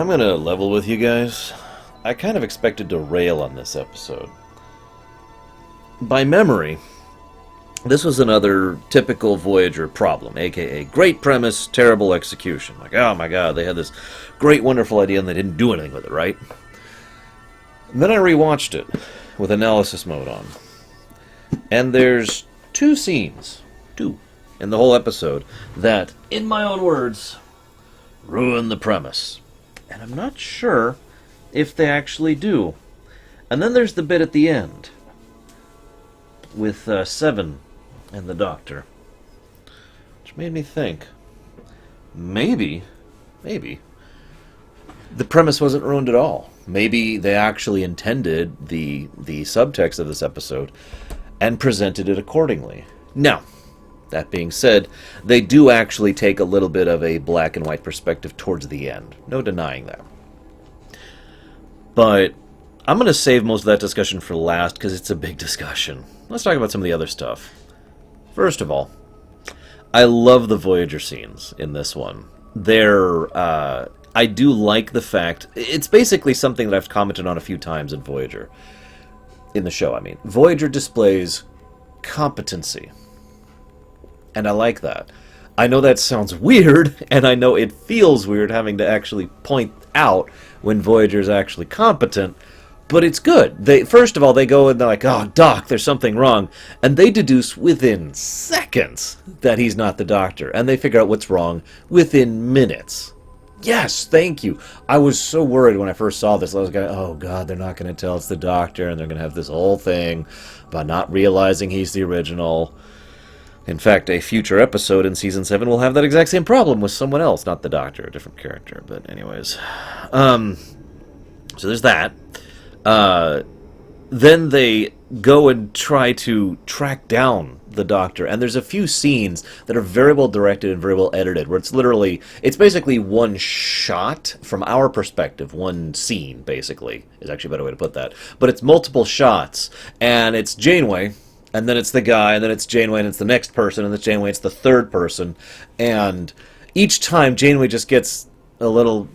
I'm gonna level with you guys. I kind of expected to rail on this episode. By memory, this was another typical Voyager problem, aka great premise, terrible execution. Like, oh my god, they had this great, wonderful idea and they didn't do anything with it, right? And then I rewatched it with analysis mode on. And there's two scenes, in the whole episode, that, in my own words, ruin the premise. And I'm not sure if they actually do. And then there's the bit at the end with Seven and the Doctor, which made me think, maybe, the premise wasn't ruined at all. Maybe they actually intended the subtext of this episode and presented it accordingly. Now, that being said, they do actually take a little bit of a black and white perspective towards the end. No denying that. But I'm going to save most of that discussion for last because it's a big discussion. Let's talk about some of the other stuff. First of all, I love the Voyager scenes in this one. I do like the fact... It's basically something that I've commented on a few times in Voyager. In the show, I mean. Voyager displays competency. And I like that. I know that sounds weird, and I know it feels weird having to actually point out when Voyager's actually competent, but it's good. First of all, they go and they're like, oh, Doc, there's something wrong. And they deduce within seconds that he's not the Doctor, and they figure out what's wrong within minutes. Yes, thank you. I was so worried when I first saw this. I was going, oh, God, they're not going to tell it's the Doctor, and they're going to have this whole thing about not realizing he's the original. In fact, a future episode in Season 7 will have that exact same problem with someone else, not the Doctor, a different character. But anyways. So there's that. Then they go and try to track down the Doctor, and there's a few scenes that are very well directed and very well edited, where it's basically one shot from our perspective, one scene, basically, is actually a better way to put that. But it's multiple shots, and it's Janeway, and then it's the guy, and then it's Janeway, and it's the next person, and then Janeway, it's the third person. And each time, Janeway just gets a little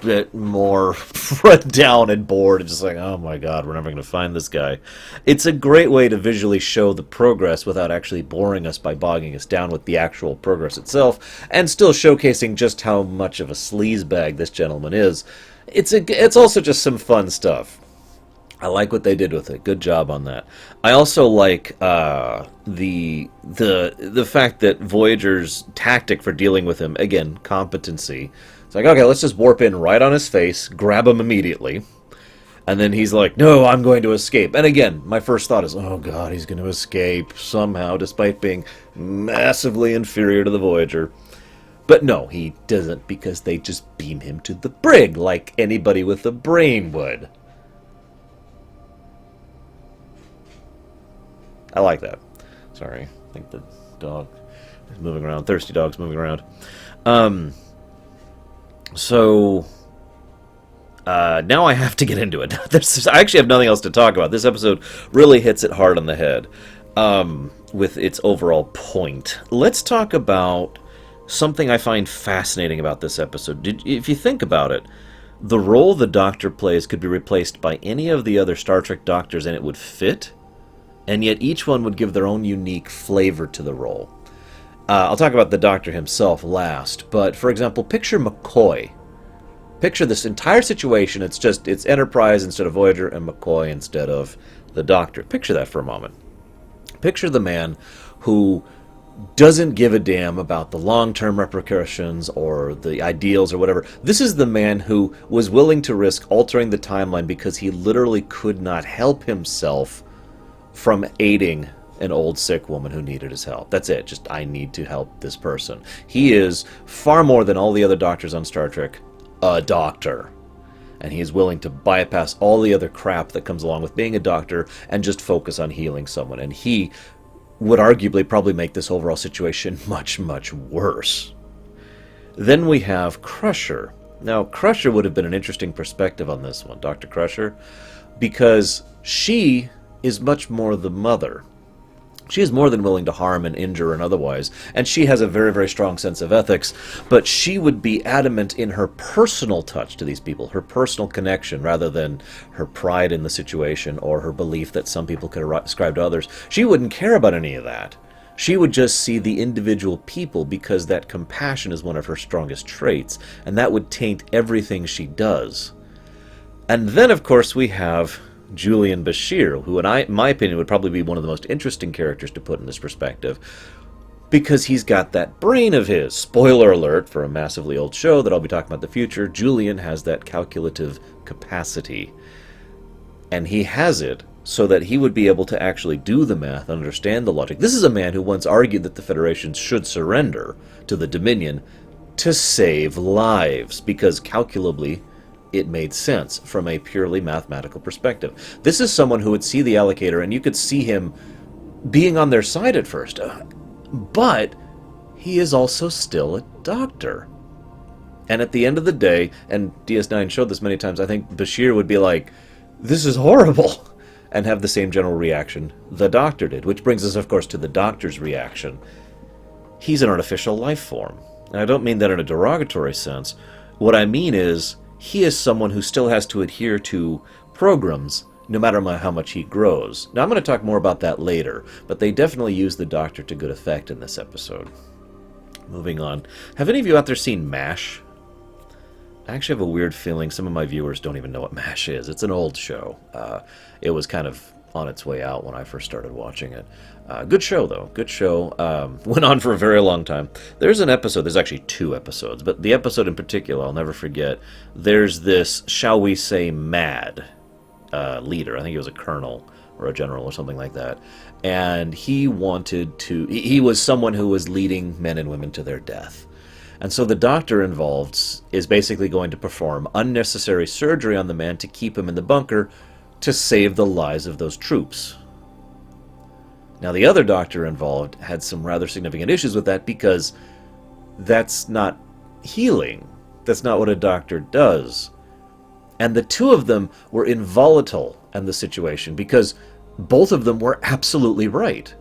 bit more run down and bored, and just like, oh my god, we're never going to find this guy. It's a great way to visually show the progress without actually boring us by bogging us down with the actual progress itself, and still showcasing just how much of a sleazebag this gentleman is. It's also just some fun stuff. I like what they did with it. Good job on that. I also like the fact that Voyager's tactic for dealing with him, again, competency. It's like, okay, let's just warp in right on his face, grab him immediately, and then he's like, no, I'm going to escape. And again, my first thought is, oh god, he's going to escape somehow, despite being massively inferior to the Voyager. But no, he doesn't, because they just beam him to the brig, like anybody with a brain would. I like that. Sorry, I think the dog is moving around. Thirsty dog's moving around. So now I have to get into it. I actually have nothing else to talk about. This episode really hits it hard on the head with its overall point. Let's talk about something I find fascinating about this episode. If you think about it, the role the Doctor plays could be replaced by any of the other Star Trek Doctors and it would fit. And yet each one would give their own unique flavor to the role. I'll talk about the Doctor himself last, but for example, picture McCoy. Picture this entire situation, it's Enterprise instead of Voyager and McCoy instead of the Doctor. Picture that for a moment. Picture the man who doesn't give a damn about the long-term repercussions or the ideals or whatever. This is the man who was willing to risk altering the timeline because he literally could not help himself from aiding an old sick woman who needed his help. That's it. Just, I need to help this person. He is, far more than all the other doctors on Star Trek, a doctor. And he is willing to bypass all the other crap that comes along with being a doctor and just focus on healing someone. And he would arguably probably make this overall situation much, much worse. Then we have Crusher. Now, Crusher would have been an interesting perspective on this one, Dr. Crusher, because she is much more the mother. She is more than willing to harm and injure and otherwise, and she has a very, very strong sense of ethics, but she would be adamant in her personal touch to these people, her personal connection, rather than her pride in the situation or her belief that some people could ascribe to others. She wouldn't care about any of that. She would just see the individual people because that compassion is one of her strongest traits, and that would taint everything she does. And then, of course, we have Julian Bashir, who, in my opinion, would probably be one of the most interesting characters to put in this perspective, because he's got that brain of his. Spoiler alert for a massively old show that I'll be talking about in the future, Julian has that calculative capacity. And he has it so that he would be able to actually do the math and understand the logic. This is a man who once argued that the Federation should surrender to the Dominion to save lives, because calculably it made sense from a purely mathematical perspective. This is someone who would see the allocator, and you could see him being on their side at first. But he is also still a doctor. And at the end of the day, and DS9 showed this many times, I think Bashir would be like, this is horrible, and have the same general reaction the doctor did. Which brings us, of course, to the doctor's reaction. He's an artificial life form. And I don't mean that in a derogatory sense. What I mean is, he is someone who still has to adhere to programs, no matter how much he grows. Now, I'm going to talk more about that later, but they definitely use the Doctor to good effect in this episode. Moving on. Have any of you out there seen MASH? I actually have a weird feeling some of my viewers don't even know what MASH is. It's an old show. It was kind of on its way out when I first started watching it. Good show, though. Good show. Went on for a very long time. There's an episode, there's actually 2 episodes, but the episode in particular, I'll never forget. There's this, shall we say, mad leader. I think he was a colonel or a general or something like that. And he wanted to, he was someone who was leading men and women to their death. And so the doctor involved is basically going to perform unnecessary surgery on the man to keep him in the bunker to save the lives of those troops. Now, the other doctor involved had some rather significant issues with that, because that's not healing. That's not what a doctor does. And the two of them were involatile in the situation, because both of them were absolutely right.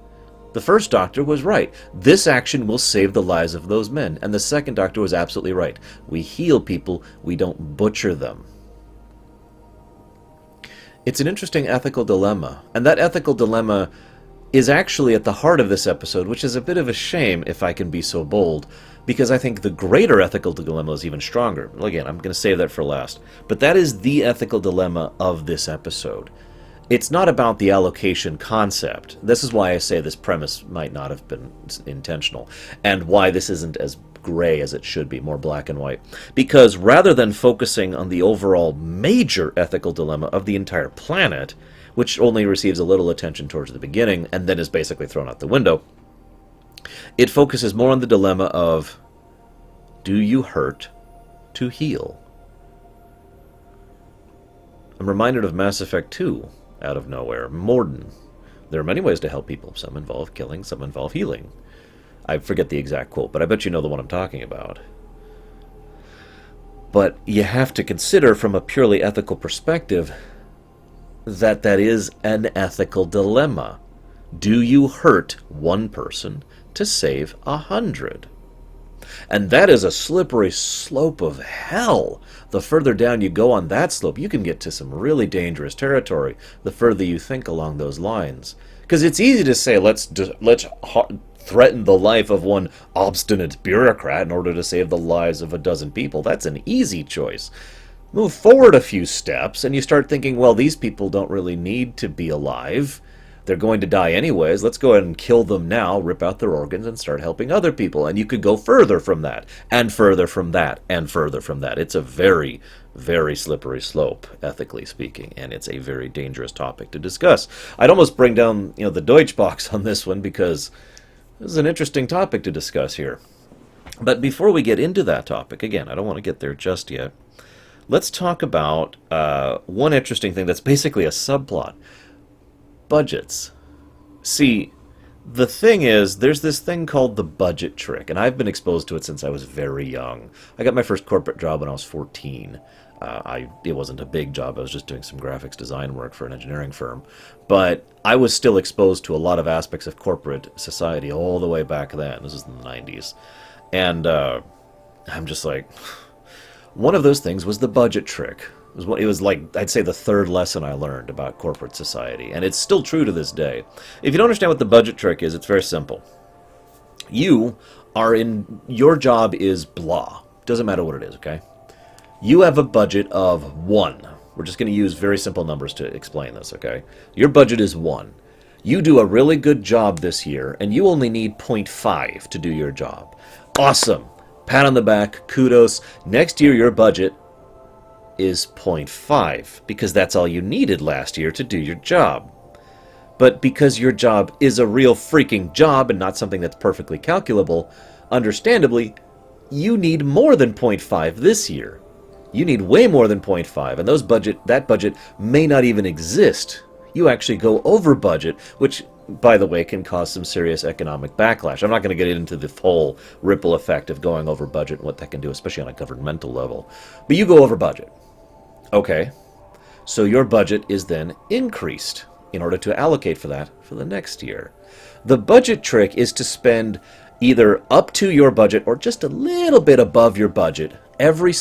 The first doctor was right. This action will save the lives of those men. And the second doctor was absolutely right. We heal people, we don't butcher them. It's an interesting ethical dilemma. And that ethical dilemma is actually at the heart of this episode, which is a bit of a shame, if I can be so bold, because I think the greater ethical dilemma is even stronger. Well, again, I'm going to save that for last. But that is the ethical dilemma of this episode. It's not about the allocation concept. This is why I say this premise might not have been intentional, and why this isn't as gray as it should be, more black and white. Because rather than focusing on the overall major ethical dilemma of the entire planet, which only receives a little attention towards the beginning and then is basically thrown out the window, it focuses more on the dilemma of, do you hurt to heal? I'm reminded of Mass Effect 2, out of nowhere. Morden. There are many ways to help people. Some involve killing, some involve healing. I forget the exact quote, but I bet you know the one I'm talking about. But you have to consider, from a purely ethical perspective, that is an ethical dilemma. Do you hurt one person to save 100? And that is a slippery slope of hell. The further down you go on that slope, you can get to some really dangerous territory the further you think along those lines. Because it's easy to say, let's threaten the life of one obstinate bureaucrat in order to save the lives of a dozen people. That's an easy choice. Move forward a few steps, and you start thinking, well, these people don't really need to be alive. They're going to die anyways. Let's go ahead and kill them now, rip out their organs, and start helping other people. And you could go further from that, and further from that, and further from that. It's a very, very slippery slope, ethically speaking, and it's a very dangerous topic to discuss. I'd almost bring down, the Deutsch box on this one, because this is an interesting topic to discuss here. But before we get into that topic, again, I don't want to get there just yet, let's talk about one interesting thing that's basically a subplot. Budgets. See, the thing is, there's this thing called the budget trick, and I've been exposed to it since I was very young. I got my first corporate job when I was 14. It wasn't a big job. I was just doing some graphics design work for an engineering firm. But I was still exposed to a lot of aspects of corporate society all the way back then. This is in the 90s. And I'm just like, one of those things was the budget trick. It was like, I'd say, the third lesson I learned about corporate society. And it's still true to this day. If you don't understand what the budget trick is, it's very simple. Your job is blah. Doesn't matter what it is, okay? You have a budget of 1. We're just going to use very simple numbers to explain this, okay? Your budget is 1. You do a really good job this year, and you only need 0.5 to do your job. Awesome! Pat on the back, kudos. Next year, your budget is 0.5, because that's all you needed last year to do your job. But because your job is a real freaking job and not something that's perfectly calculable, understandably, you need more than 0.5 this year. You need way more than 0.5, and that budget may not even exist. You actually go over budget, which, by the way, can cause some serious economic backlash. I'm not going to get into the whole ripple effect of going over budget and what that can do, especially on a governmental level. But you go over budget. Okay, so your budget is then increased in order to allocate for that for the next year. The budget trick is to spend either up to your budget or just a little bit above your budget every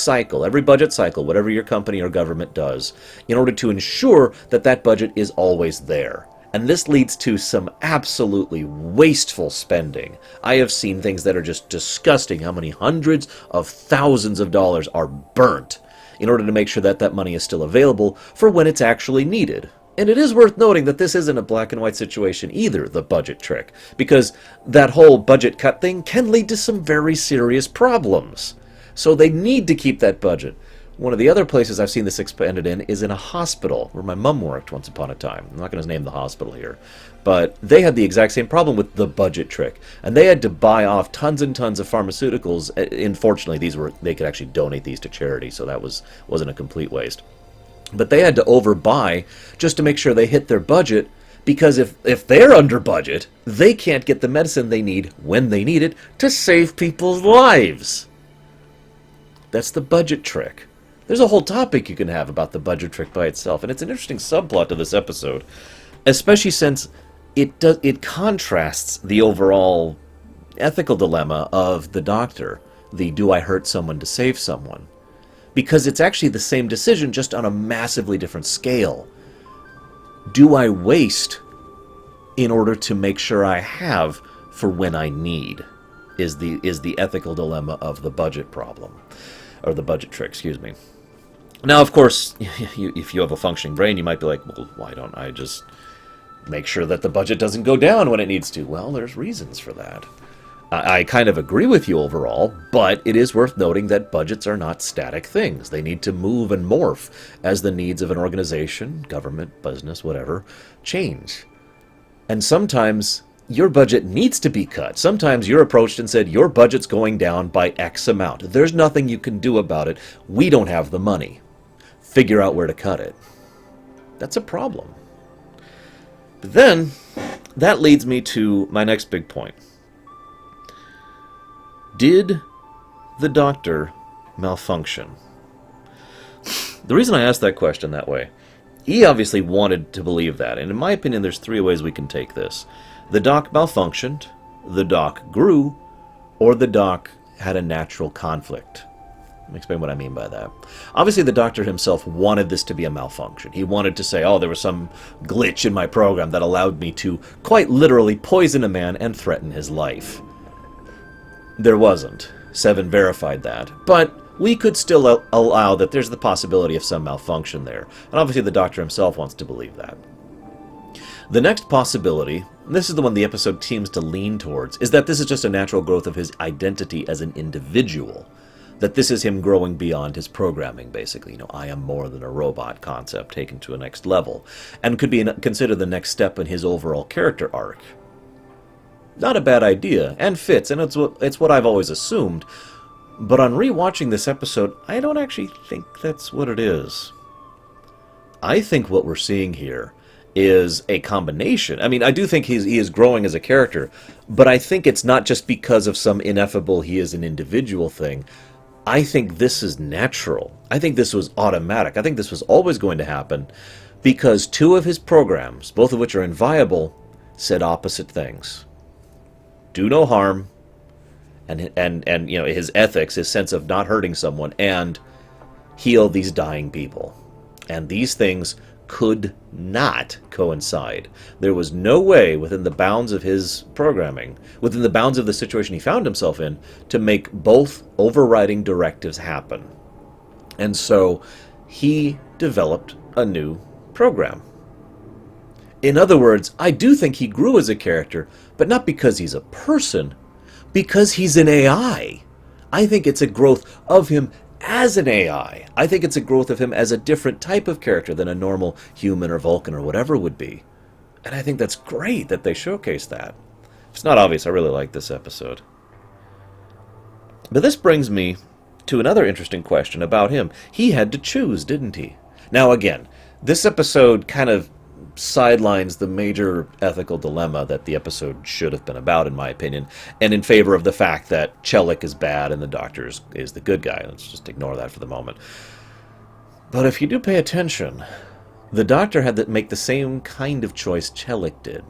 budget cycle, whatever your company or government does, in order to ensure that that budget is always there. And this leads to some absolutely wasteful spending. I have seen things that are just disgusting, how many hundreds of thousands of dollars are burnt in order to make sure that that money is still available for when it's actually needed. And it is worth noting that this isn't a black and white situation either, the budget trick, because that whole budget cut thing can lead to some very serious problems. So they need to keep that budget. One of the other places I've seen this expanded in is in a hospital, where my mom worked once upon a time. I'm not going to name the hospital here. But they had the exact same problem with the budget trick. And they had to buy off tons and tons of pharmaceuticals. Unfortunately, they could actually donate these to charity, so that wasn't a complete waste. But they had to overbuy just to make sure they hit their budget, because if they're under budget, they can't get the medicine they need when they need it to save people's lives. That's the budget trick. There's a whole topic you can have about the budget trick by itself, and it's an interesting subplot to this episode, especially since it contrasts the overall ethical dilemma of the doctor, the do I hurt someone to save someone? Because it's actually the same decision, just on a massively different scale. Do I waste in order to make sure I have for when I need? Is the ethical dilemma of the budget problem, or the budget trick, excuse me. Now, of course, if you have a functioning brain, you might be like, well, why don't I just make sure that the budget doesn't go down when it needs to? Well, there's reasons for that. I kind of agree with you overall, but it is worth noting that budgets are not static things. They need to move and morph as the needs of an organization, government, business, whatever, change. And sometimes your budget needs to be cut. Sometimes you're approached and said, your budget's going down by X amount. There's nothing you can do about it. We don't have the money. Figure out where to cut it. That's a problem. But then, that leads me to my next big point. Did the doctor malfunction? The reason I asked that question that way, he obviously wanted to believe that, and in my opinion, there's 3 ways we can take this. The doc malfunctioned, the doc grew, or the doc had a natural conflict. Let me explain what I mean by that. Obviously, the doctor himself wanted this to be a malfunction. He wanted to say, oh, there was some glitch in my program that allowed me to quite literally poison a man and threaten his life. There wasn't. Seven verified that. But we could still allow that there's the possibility of some malfunction there. And obviously the doctor himself wants to believe that. The next possibility, and this is the one the episode seems to lean towards, is that this is just a natural growth of his identity as an individual. That this is him growing beyond his programming, basically. I am more than a robot concept taken to a next level. And could be considered the next step in his overall character arc. Not a bad idea, and fits, and it's what I've always assumed. But on rewatching this episode, I don't actually think that's what it is. I think what we're seeing here is a combination. I mean, I do think he is growing as a character, but I think it's not just because of some ineffable he is an individual thing. I think this is natural. I think this was automatic. I think this was always going to happen because two of his programs, both of which are inviolable, said opposite things. Do no harm, and you know, his ethics, his sense of not hurting someone, and heal these dying people. And these things could not coincide. There was no way within the bounds of his programming, within the bounds of the situation he found himself in, to make both overriding directives happen. And so he developed a new program. In other words, I do think he grew as a character, but not because he's a person, because he's an AI. I think it's a growth of him as an AI. I think it's a growth of him as a different type of character than a normal human or Vulcan or whatever would be. And I think that's great that they showcase that. If it's not obvious, I really like this episode. But this brings me to another interesting question about him. He had to choose, didn't he? Now again, this episode kind of sidelines the major ethical dilemma that the episode should have been about, in my opinion, and in favor of the fact that Chelik is bad and the Doctor is the good guy. Let's just ignore that for the moment. But if you do pay attention, the Doctor had to make the same kind of choice Chelik did.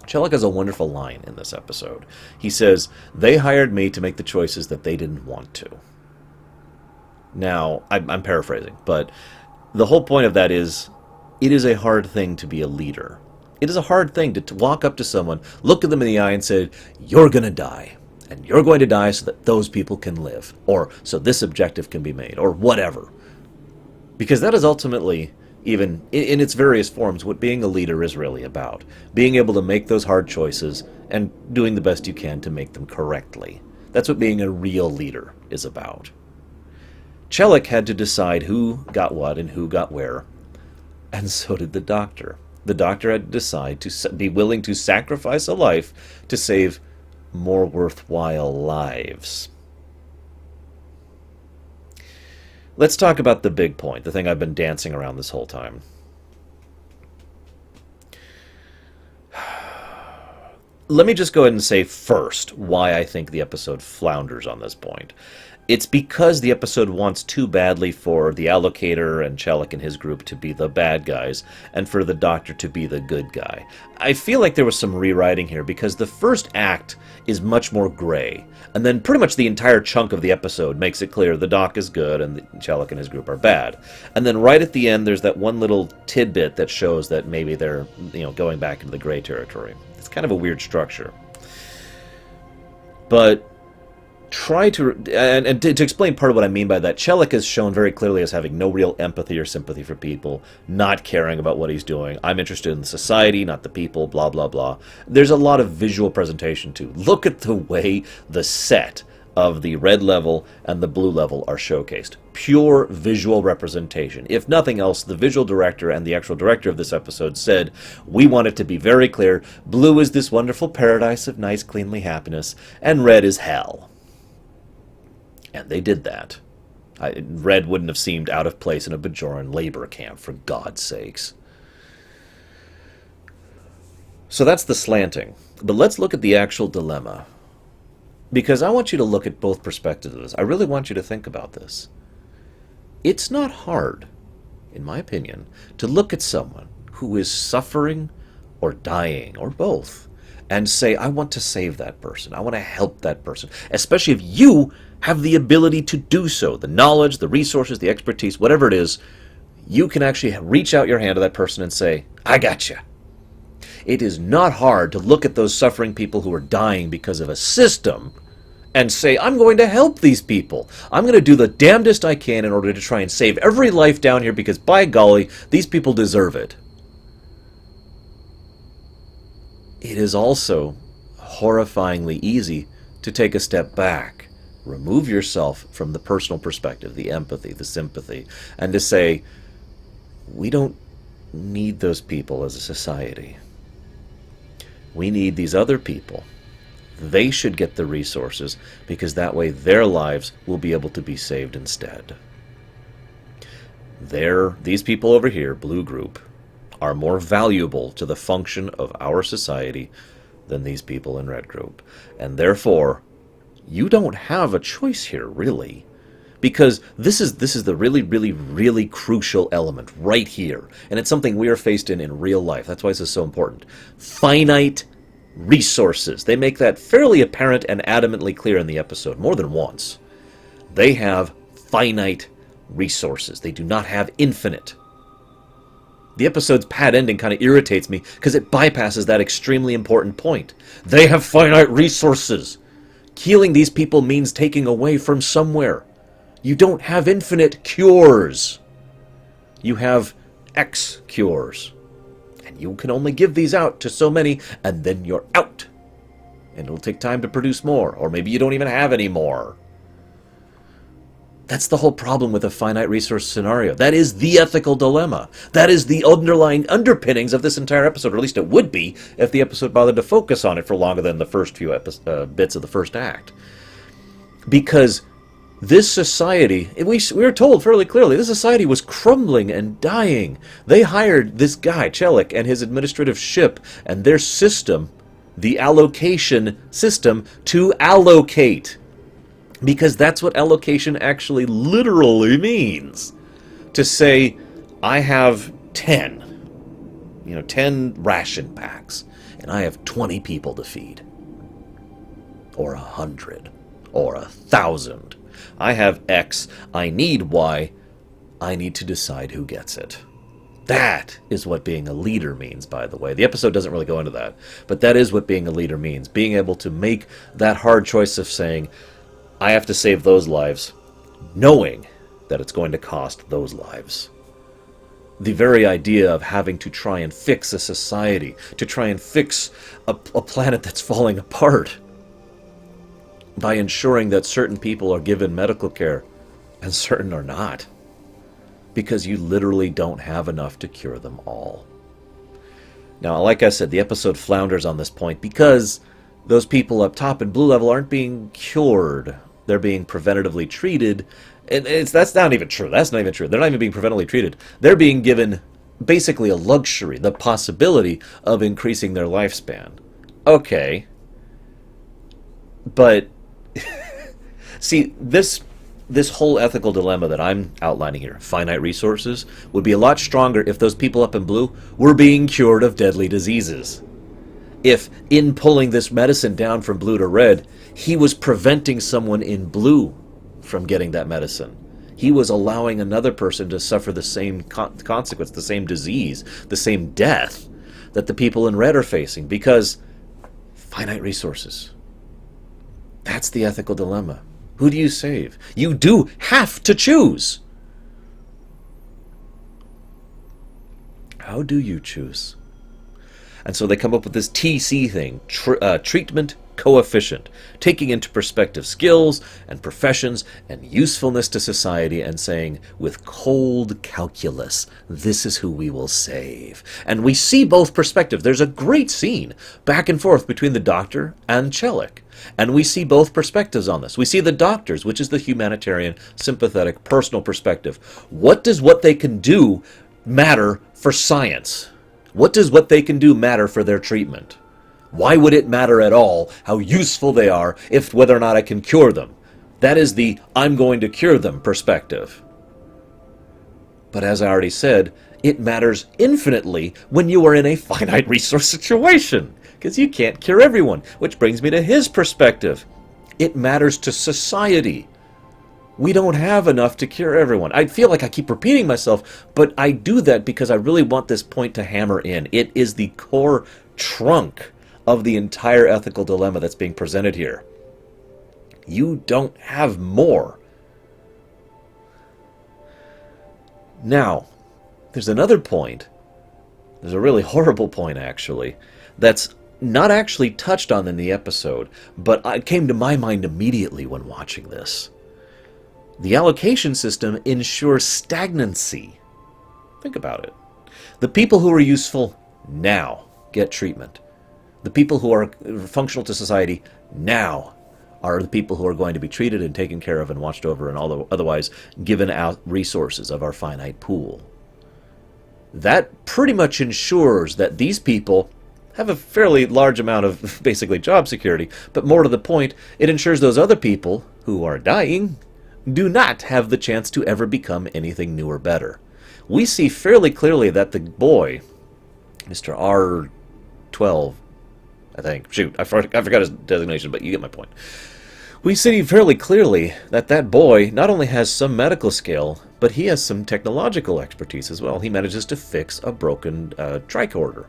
Chelik has a wonderful line in this episode. He says, "They hired me to make the choices that they didn't want to." Now, I'm paraphrasing, but the whole point of that is, it is a hard thing to be a leader. It is a hard thing to walk up to someone, look at them in the eye and say, "You're going to die. And you're going to die so that those people can live. Or so this objective can be made." Or whatever. Because that is ultimately, even in its various forms, what being a leader is really about. Being able to make those hard choices and doing the best you can to make them correctly. That's what being a real leader is about. Chelik had to decide who got what and who got where. And so did the Doctor. The Doctor had to decide to be willing to sacrifice a life to save more worthwhile lives. Let's talk about the big point, the thing I've been dancing around this whole time. Let me just go ahead and say first why I think the episode flounders on this point. It's because the episode wants too badly for the Allocator and Chelik and his group to be the bad guys, and for the Doctor to be the good guy. I feel like there was some rewriting here, because the first act is much more gray, and then pretty much the entire chunk of the episode makes it clear the Doc is good and Chelik and his group are bad. And then right at the end, there's that one little tidbit that shows that maybe they're, going back into the gray territory. It's kind of a weird structure. But try to, and to explain part of what I mean by that, Chelik is shown very clearly as having no real empathy or sympathy for people, not caring about what he's doing. I'm interested in the society, not the people, blah, blah, blah. There's a lot of visual presentation, too. Look at the way the set of the red level and the blue level are showcased. Pure visual representation. If nothing else, the visual director and the actual director of this episode said, "We want it to be very clear. Blue is this wonderful paradise of nice, cleanly happiness, and red is hell." And they did that. Red wouldn't have seemed out of place in a Bajoran labor camp, for God's sakes. So that's the slanting. But let's look at the actual dilemma. Because I want you to look at both perspectives of this. I really want you to think about this. It's not hard, in my opinion, to look at someone who is suffering or dying, or both, and say, I want to save that person. I want to help that person. Especially if you have the ability to do so. The knowledge, the resources, the expertise, whatever it is, you can actually reach out your hand to that person and say, I got you. It is not hard to look at those suffering people who are dying because of a system and say, I'm going to help these people. I'm going to do the damnedest I can in order to try and save every life down here because, by golly, these people deserve it. It is also horrifyingly easy to take a step back, remove yourself from the personal perspective, the empathy, the sympathy, and to say, we don't need those people as a society. We need these other people. They should get the resources because that way their lives will be able to be saved instead. These people over here, Blue Group, are more valuable to the function of our society than these people in Red Group. And therefore, you don't have a choice here, really. Because this is the really, really, really crucial element right here. And it's something we are faced in real life. That's why this is so important. Finite resources. They make that fairly apparent and adamantly clear in the episode, more than once. They have finite resources. They do not have infinite. The episode's pad ending kind of irritates me because it bypasses that extremely important point. They have finite resources. Killing these people means taking away from somewhere. You don't have infinite cures. You have X cures. And you can only give these out to so many, and then you're out. And it'll take time to produce more, or maybe you don't even have any more. That's the whole problem with a finite resource scenario. That is the ethical dilemma. That is the underlying underpinnings of this entire episode, or at least it would be if the episode bothered to focus on it for longer than the first few bits of the first act. Because this society, we were told fairly clearly, this society was crumbling and dying. They hired this guy, Chelik, and his administrative ship, and their system, the allocation system, to allocate. Because that's what allocation actually literally means. To say, I have 10 ration packs, and I have 20 people to feed. Or 100. Or 1,000. I have X, I need Y, I need to decide who gets it. That is what being a leader means, by the way. The episode doesn't really go into that, but that is what being a leader means. Being able to make that hard choice of saying, I have to save those lives, knowing that it's going to cost those lives. The very idea of having to try and fix a society, to try and fix a planet that's falling apart, by ensuring that certain people are given medical care and certain are not. Because you literally don't have enough to cure them all. Now, like I said, the episode flounders on this point because those people up top in Blue Level aren't being cured. They're being preventatively treated. And that's not even true. That's not even true. They're not even being preventatively treated. They're being given basically a luxury, the possibility of increasing their lifespan. Okay. But see, this whole ethical dilemma that I'm outlining here, finite resources, would be a lot stronger if those people up in blue were being cured of deadly diseases. If, in pulling this medicine down from blue to red, he was preventing someone in blue from getting that medicine. He was allowing another person to suffer the same consequence, the same disease, the same death that the people in red are facing, because finite resources. That's the ethical dilemma. Who do you save? You do have to choose. How do you choose? And so they come up with this TC thing, treatment coefficient, taking into perspective skills and professions and usefulness to society and saying, with cold calculus, this is who we will save. And we see both perspectives. There's a great scene back and forth between the doctor and Chelik. And we see both perspectives on this. We see the doctors, which is the humanitarian, sympathetic, personal perspective. What does what they can do matter for science? What does what they can do matter for their treatment? Why would it matter at all how useful they are if whether or not I can cure them? That is the I'm going to cure them perspective. But as I already said, it matters infinitely when you are in a finite resource situation, because you can't cure everyone, which brings me to his perspective. It matters to society. We don't have enough to cure everyone. I feel like I keep repeating myself, but I do that because I really want this point to hammer in. It is the core trunk of the entire ethical dilemma that's being presented here. You don't have more. Now, there's another point. There's a really horrible point, actually, that's not actually touched on in the episode, but it came to my mind immediately when watching this. The allocation system ensures stagnancy. Think about it. The people who are useful now get treatment. The people who are functional to society now are the people who are going to be treated and taken care of and watched over and otherwise given out resources of our finite pool. That pretty much ensures that these people have a fairly large amount of basically job security, but more to the point, it ensures those other people who are dying do not have the chance to ever become anything new or better. We see fairly clearly that the boy, Mr. R12, I think. Shoot, I forgot his designation, but you get my point. We see fairly clearly that that boy not only has some medical skill, but he has some technological expertise as well. He manages to fix a broken tricorder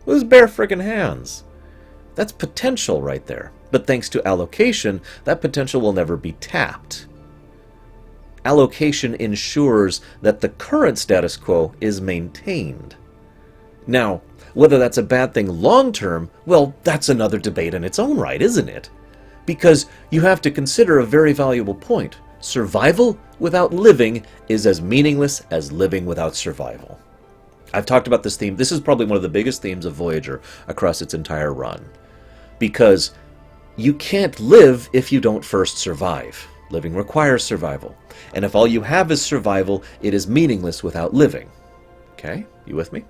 with his bare friggin' hands. That's potential right there. But thanks to allocation, that potential will never be tapped. Allocation ensures that the current status quo is maintained. Now, whether that's a bad thing long term, well, that's another debate in its own right, isn't it? Because you have to consider a very valuable point. Survival without living is as meaningless as living without survival. I've talked about this theme. This is probably one of the biggest themes of Voyager across its entire run. Because you can't live if you don't first survive. Living requires survival. And if all you have is survival, it is meaningless without living. Okay? You with me?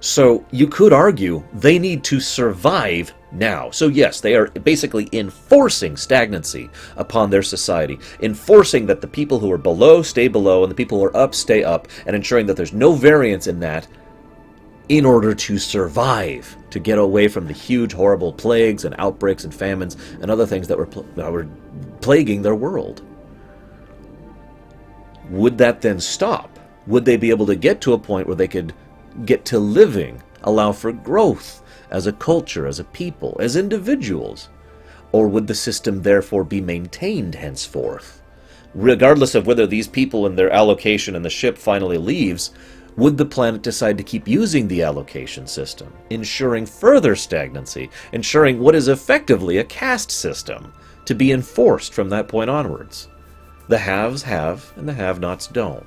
So you could argue they need to survive now. So yes, they are basically enforcing stagnancy upon their society, enforcing that the people who are below stay below and the people who are up stay up, and ensuring that there's no variance in that in order to survive, to get away from the huge, horrible plagues and outbreaks and famines and other things that were plaguing their world. Would that then stop? Would they be able to get to a point where they could get to living, allow for growth as a culture, as a people, as individuals? Or would the system therefore be maintained henceforth? Regardless of whether these people and their allocation and the ship finally leaves, would the planet decide to keep using the allocation system, ensuring further stagnancy, ensuring what is effectively a caste system to be enforced from that point onwards? The haves have, and the have-nots don't.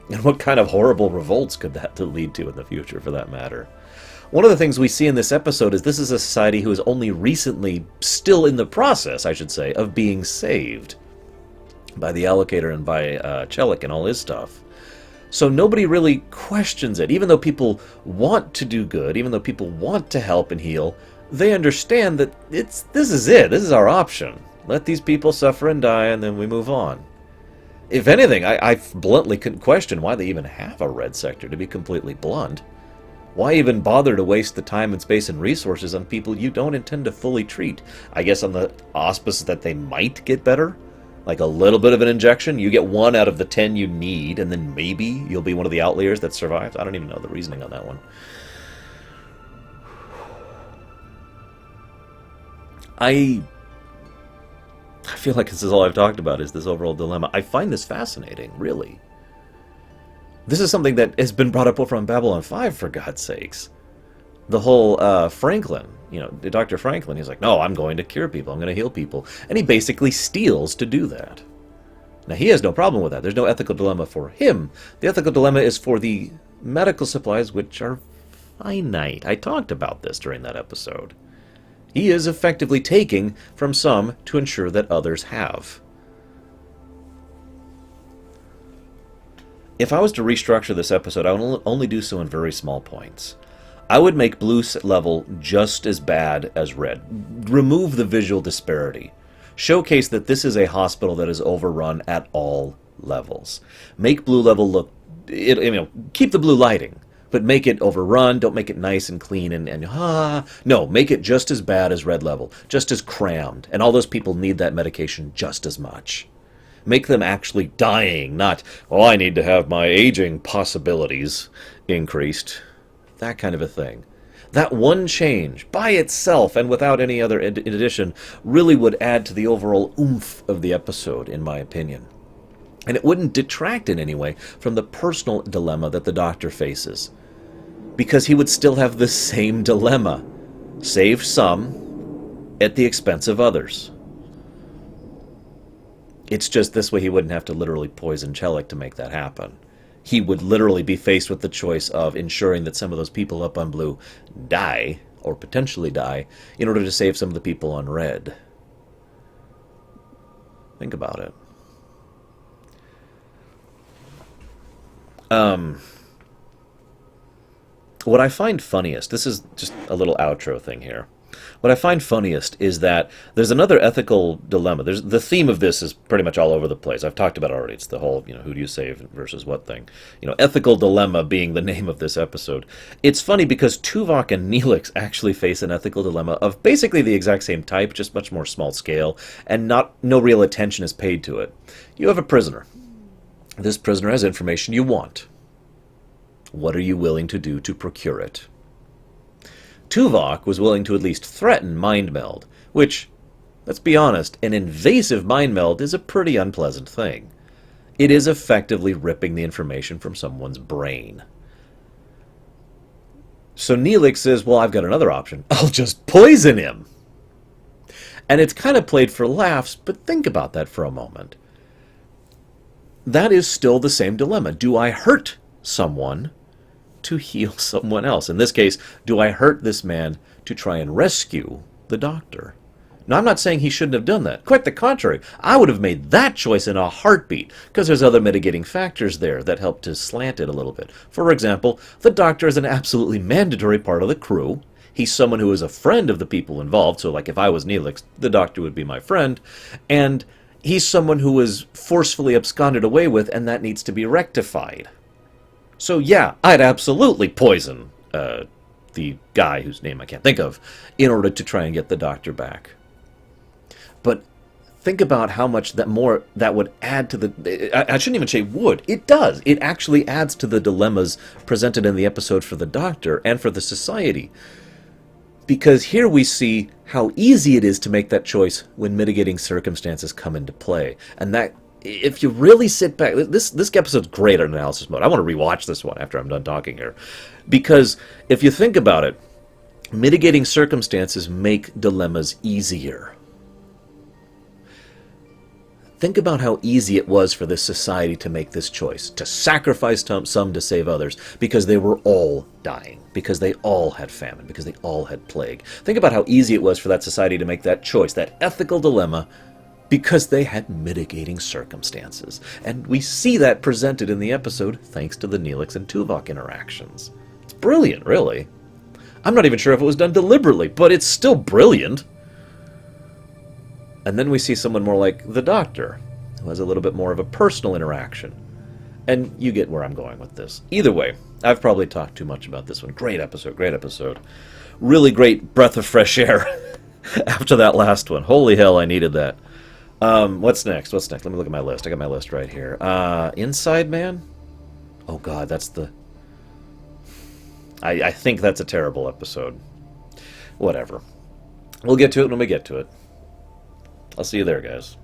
And what kind of horrible revolts could that lead to in the future, for that matter? One of the things we see in this episode is this is a society who is only recently, still in the process, I should say, of being saved by the allocator and by Chelik and all his stuff. So nobody really questions it. Even though people want to do good, even though people want to help and heal, they understand that this is it. This is our option. Let these people suffer and die, and then we move on. If anything, I bluntly couldn't question why they even have a red sector, to be completely blunt. Why even bother to waste the time and space and resources on people you don't intend to fully treat? I guess on the auspice that they might get better? Like a little bit of an injection? You get 1 out of the 10 you need, and then maybe you'll be one of the outliers that survives? I don't even know the reasoning on that one. I feel like this is all I've talked about, is this overall dilemma. I find this fascinating, really. This is something that has been brought up over on Babylon 5, for God's sakes. The whole Franklin, Dr. Franklin, he's like, no, I'm going to cure people, I'm going to heal people. And he basically steals to do that. Now, he has no problem with that. There's no ethical dilemma for him. The ethical dilemma is for the medical supplies, which are finite. I talked about this during that episode. He is effectively taking from some to ensure that others have. If I was to restructure this episode, I would only do so in very small points. I would make blue level just as bad as red. Remove the visual disparity. Showcase that this is a hospital that is overrun at all levels. Make blue level look... keep the blue lighting, but make it overrun. Don't make it nice and clean No, make it just as bad as red level. Just as crammed. And all those people need that medication just as much. Make them actually dying, not, well, I need to have my aging possibilities increased. That kind of a thing. That one change, by itself and without any other addition, really would add to the overall oomph of the episode, in my opinion. And it wouldn't detract in any way from the personal dilemma that the Doctor faces. Because he would still have the same dilemma. Save some at the expense of others. It's just this way he wouldn't have to literally poison Chelik to make that happen. He would literally be faced with the choice of ensuring that some of those people up on blue die, or potentially die, in order to save some of the people on red. Think about it. What I find funniest, this is just a little outro thing here. What I find funniest is that there's another ethical dilemma. There's the theme of this is pretty much all over the place. I've talked about it already. It's the whole, who do you save versus what thing. Ethical dilemma being the name of this episode. It's funny because Tuvok and Neelix actually face an ethical dilemma of basically the exact same type, just much more small scale, and no real attention is paid to it. You have a prisoner. This prisoner has information you want. What are you willing to do to procure it? Tuvok was willing to at least threaten mind meld, which, let's be honest, an invasive mind meld is a pretty unpleasant thing. It is effectively ripping the information from someone's brain. So Neelix says, well, I've got another option. I'll just poison him. And it's kind of played for laughs, but think about that for a moment. That is still the same dilemma. Do I hurt someone to heal someone else? In this case, do I hurt this man to try and rescue the doctor? Now, I'm not saying he shouldn't have done that. Quite the contrary. I would have made that choice in a heartbeat, because there's other mitigating factors there that help to slant it a little bit. For example, the doctor is an absolutely mandatory part of the crew. He's someone who is a friend of the people involved, so like if I was Neelix, the doctor would be my friend, and he's someone who was forcefully absconded away with, and that needs to be rectified. So yeah, I'd absolutely poison the guy whose name I can't think of in order to try and get the doctor back. But think about how much that would add to the... I shouldn't even say would. It does. It actually adds to the dilemmas presented in the episode for the doctor and for the society. Because here we see how easy it is to make that choice when mitigating circumstances come into play. And that, if you really sit back, this episode's great on analysis mode. I want to rewatch this one after I'm done talking here. Because if you think about it, mitigating circumstances make dilemmas easier. Think about how easy it was for this society to make this choice, to sacrifice some to save others, because they were all dying, because they all had famine, because they all had plague. Think about how easy it was for that society to make that choice, that ethical dilemma, because they had mitigating circumstances. And we see that presented in the episode thanks to the Neelix and Tuvok interactions. It's brilliant, really. I'm not even sure if it was done deliberately, but it's still brilliant. And then we see someone more like the doctor, who has a little bit more of a personal interaction. And you get where I'm going with this. Either way, I've probably talked too much about this one. Great episode, great episode. Really great breath of fresh air after that last one. Holy hell, I needed that. What's next? Let me look at my list. I got my list right here. Inside Man? Oh god, that's the... I think that's a terrible episode. Whatever. We'll get to it when we get to it. I'll see you there, guys.